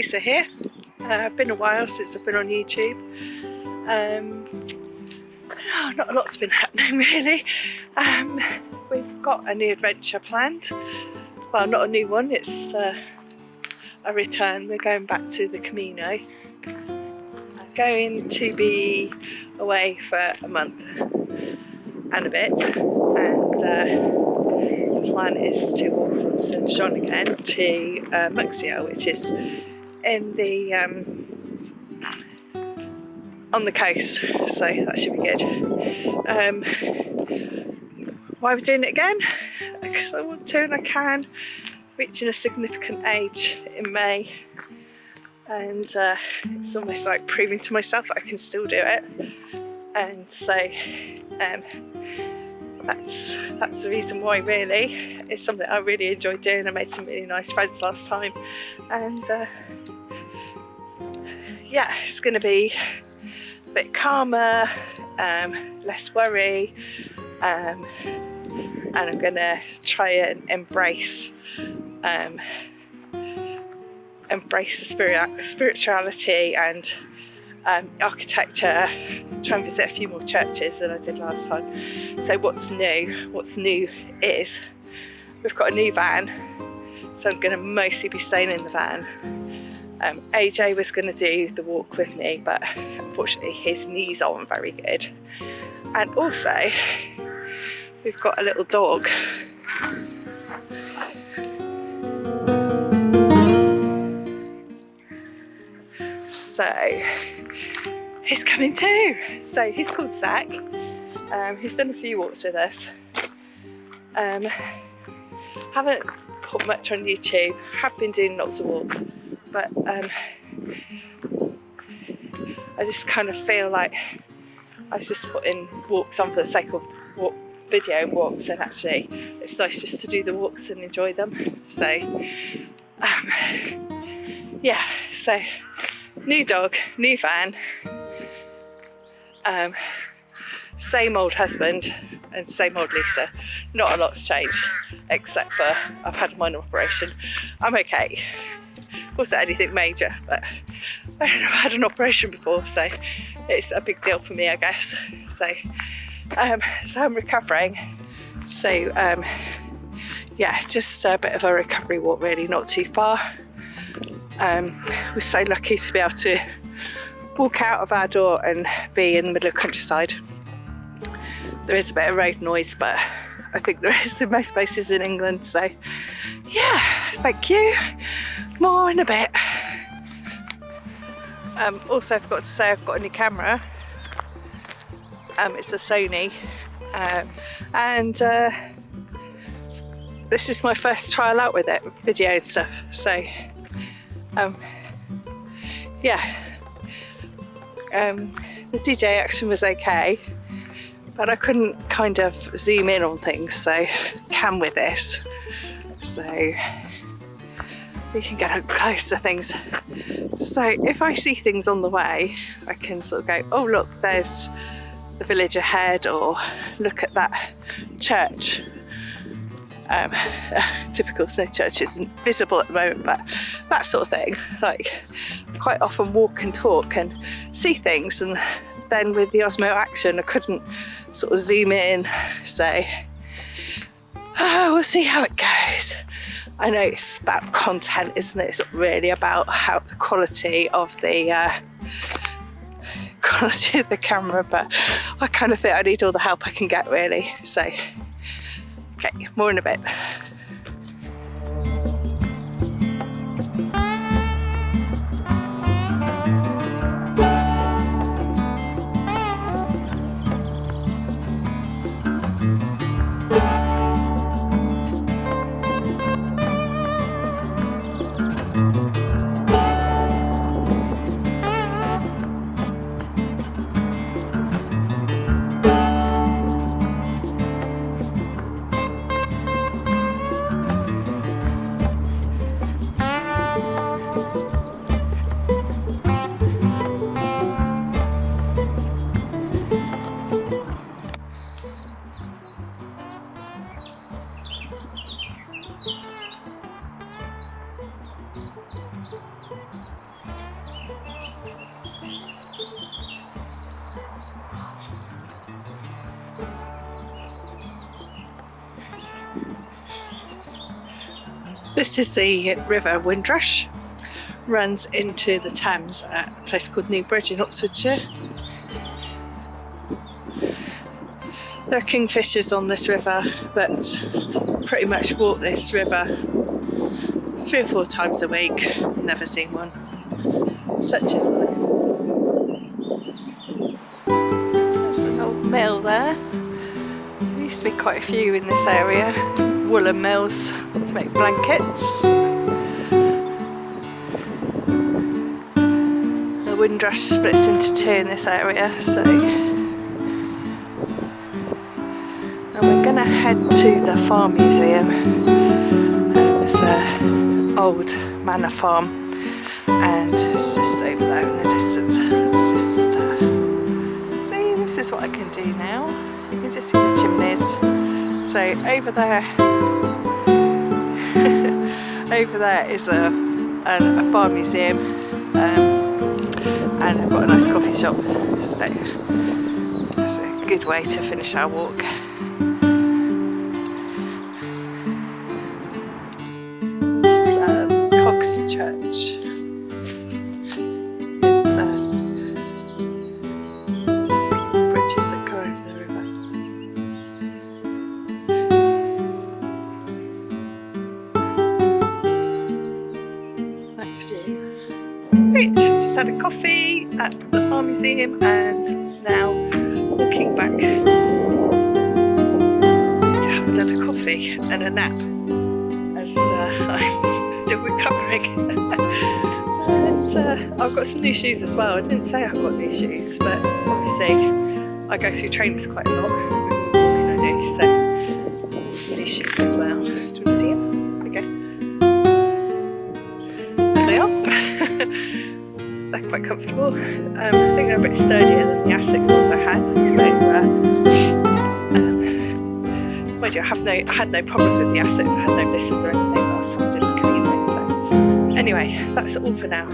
Lisa here. Been a while since I've been on YouTube. Not a lot's been happening really. We've got a new adventure planned. Well, not a new one, it's a return. We're going back to the Camino. I'm going to be away for a month and a bit, and the plan is to walk from St John again to Muxia, which is in the on the coast, so that should be good. Why are we doing it again? Because I want to and I can. Reaching a significant age in May, and it's almost like proving to myself that I can still do it, and so that's the reason why really. It's something I really enjoyed doing. I made some really nice friends last time, and yeah, it's going to be a bit calmer, less worry, and I'm going to try and embrace the spirituality and architecture. Try and visit a few more churches than I did last time. So what's new is we've got a new van, so I'm going to mostly be staying in the van. AJ was going to do the walk with me, but unfortunately his knees aren't very good, and also we've got a little dog. So he's coming too. So he's called Zack. He's done a few walks with us. Haven't put much on YouTube. Have been doing lots of walks, but I just kind of feel like I was just putting walks on for the sake of video walks, and actually it's nice just to do the walks and enjoy them. So yeah, so new dog, new van, same old husband and same old Lisa. Not a lot's changed, except for I've had a minor operation. I'm okay. Wasn't anything major, but I've had an operation before, so it's a big deal for me, I guess. So I'm recovering. So yeah, just a bit of a recovery walk really, not too far. We're so lucky to be able to walk out of our door and be in the middle of countryside. There is a bit of road noise, but I think there is in most places in England. So yeah, thank you. More in a bit. Also, I forgot to say I've got a new camera. It's a Sony, and this is my first trial out with it, video and stuff. So yeah, the DJ action was okay, but I couldn't kind of zoom in on things, so I can with this. So you can get up close to things. So if I see things on the way, I can sort of go, oh look, there's the village ahead, or look at that church. Typical snow church isn't visible at the moment, but that sort of thing. Like, I quite often walk and talk and see things, and then with the Osmo Action I couldn't sort of zoom in, so we'll see how it goes. I know it's about content, isn't it? It's not really about how the quality of the camera, but I kind of think I need all the help I can get really. So okay, more in a bit. This is the River Windrush. Runs into the Thames at a place called Newbridge in Oxfordshire. There are kingfishers on this river, but pretty much walk this river 3 or 4 times a week. Never seen one. Such is life. There's an old mill there. There used to be quite a few in this area. Woolen mills to make blankets. The Windrush splits into 2 in this area, so. And we're going to head to the farm museum. It's an old manor farm, and it's just over there in the distance. It's just see, this is what I can do now. You can just see the chimneys. So over there, over there is a farm museum, and I've got a nice coffee shop. So it's a good way to finish our walk. Church with bridges that go over the river. Nice view. Great, just had a coffee at the farm museum and now walking back to have another coffee and a nap as I'm still recovering. And I've got some new shoes as well. I didn't say I've got new shoes, but obviously I go through trainers quite a lot with all the walking I do, so I've got some new shoes as well. Do you want to see them? Okay. There they are. They're quite comfortable. I think they're a bit sturdier than the Asics ones I had. So, mind you, I had no problems with the Asics. I had no blisters or anything last time I did the Camino. So anyway, that's all for now.